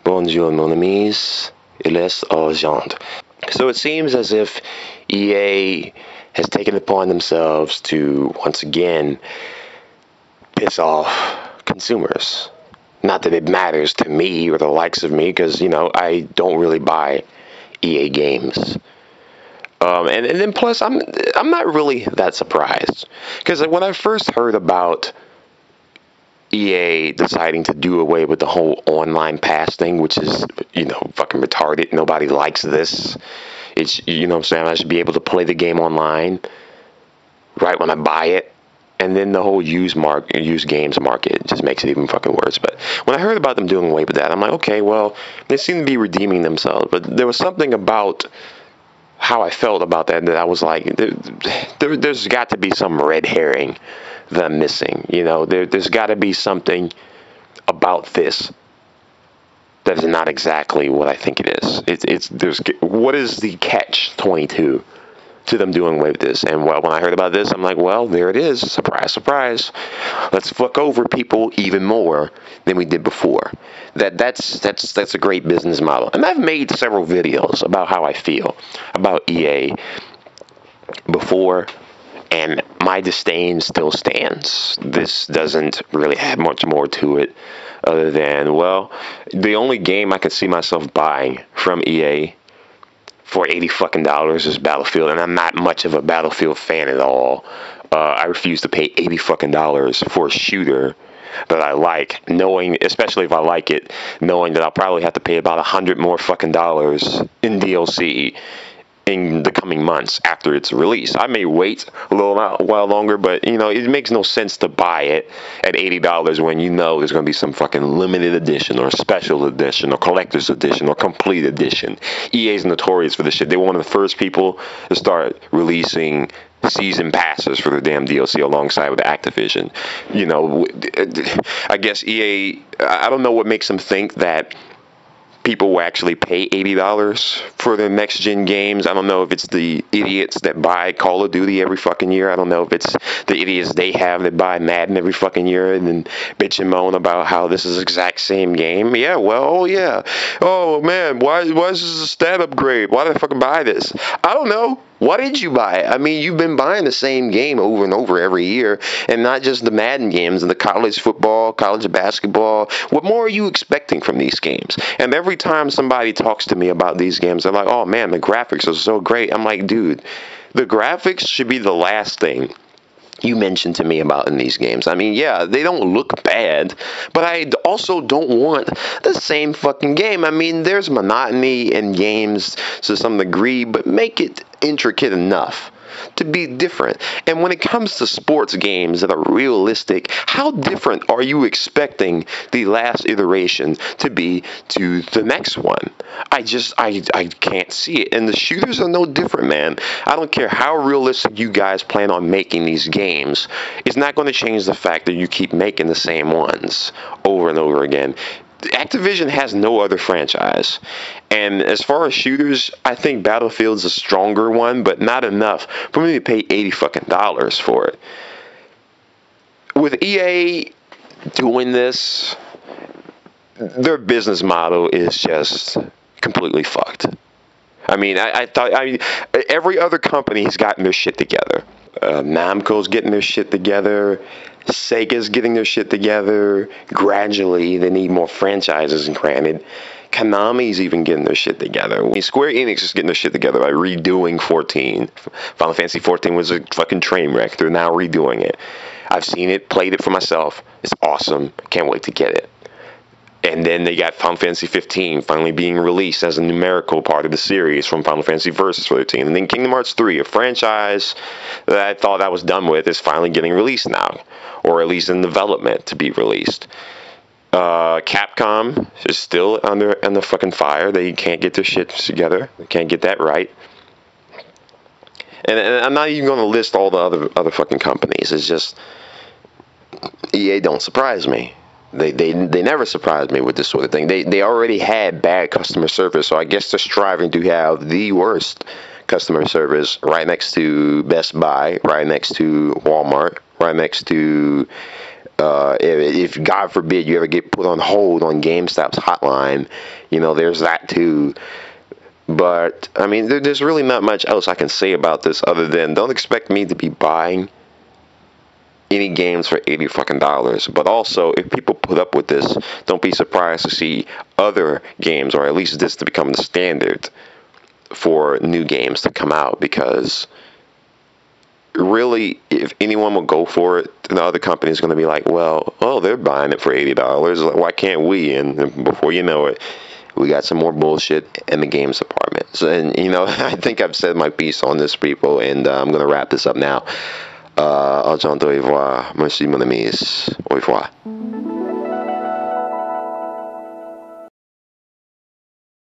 Bonjour, mon amis. Il est urgent. So it seems as if EA has taken it upon themselves to once again piss off consumers. Not that it matters to me or the likes of me, because, I don't really buy EA games. And then plus, I'm not really that surprised. Because when I first heard about EA deciding to do away with the whole online pass thing, which is, fucking retarded. Nobody likes this. It's, what I'm saying? I should be able to play the game online right when I buy it. And then the whole used games market just makes it even fucking worse. But when I heard about them doing away with that, I'm like, okay, well, they seem to be redeeming themselves. But there was something about how I felt about that I was like, there's got to be some red herring that I'm missing. There's got to be something about this that is not exactly what I think it is. What is the catch-22 to them doing away with this? And when I heard about this, I'm like, well, there it is. Surprise, surprise. Let's fuck over people even more than we did before. That's a great business model. And I've made several videos about how I feel about EA before, and my disdain still stands. This doesn't really have much more to it other than, well, the only game I could see myself buying from EA for $80 fucking is Battlefield, and I'm not much of a Battlefield fan at all. I refuse to pay $80 fucking for a shooter that I like, especially if I like it, knowing that I'll probably have to pay about $100 more fucking in DLC in the coming months after its release. I may wait a little while longer, but it makes no sense to buy it at $80 when there's going to be some fucking limited edition or special edition or collector's edition or complete edition. EA's notorious for this shit. They were one of the first people to start releasing season passes for the damn DLC alongside with Activision. I guess EA, I don't know what makes them think that people will actually pay $80 for their next-gen games. I don't know if it's the idiots that buy Call of Duty every fucking year. I don't know if it's the idiots they have that buy Madden every fucking year and then bitch and moan about how this is the exact same game. Yeah, well, yeah. Oh, man, why is this a stat upgrade? Why did I fucking buy this? I don't know. Why did you buy it? I mean, you've been buying the same game over and over every year, and not just the Madden games and the college football, college basketball. What more are you expecting from these games? And every time somebody talks to me about these games, they're like, oh man, the graphics are so great. I'm like, dude, the graphics should be the last thing you mentioned to me about in these games. I mean, yeah, they don't look bad, but I also don't want the same fucking game. I mean, there's monotony in games to some degree, but make it intricate enough to be different. And when it comes to sports games that are realistic, how different are you expecting the last iteration to be to the next one? I can't see it. And the shooters are no different, man. I don't care how realistic you guys plan on making these games. It's not going to change the fact that you keep making the same ones over and over again. Activision has no other franchise. And as far as shooters, I think Battlefield's a stronger one, but not enough for me to pay $80 fucking for it. With EA doing this, their business model is just completely fucked. I mean, I thought every other company has gotten their shit together. Namco's getting their shit together. Sega's getting their shit together. Gradually, they need more franchises, and granted, Konami's even getting their shit together. Square Enix is getting their shit together by redoing 14. Final Fantasy 14 was a fucking train wreck. They're now redoing it. I've seen it, played it for myself. It's awesome. Can't wait to get it. And then they got Final Fantasy 15 finally being released as a numerical part of the series from Final Fantasy Versus 13. And then Kingdom Hearts 3, a franchise that I thought I was done with, is finally getting released now. Or at least in development to be released. Capcom is still under fucking fire. They can't get their shit together. They can't get that right. And I'm not even going to list all the other fucking companies. It's just EA don't surprise me. They never surprised me with this sort of thing. They already had bad customer service, so I guess they're striving to have the worst customer service right next to Best Buy, right next to Walmart, right next to If God forbid you ever get put on hold on GameStop's hotline, there's that too. But I mean, there's really not much else I can say about this other than don't expect me to be buying any games for $80 fucking. But also, if people put up with this, don't be surprised to see other games, or at least this, to become the standard for new games to come out. Because really, if anyone will go for it, the other company is going to be like, well, oh, they're buying it for $80. Why can't we? And before you know it, we got some more bullshit in the games department. So, and I think I've said my piece on this, people, and I'm going to wrap this up now. Au revoir, merci mon amis. Au revoir.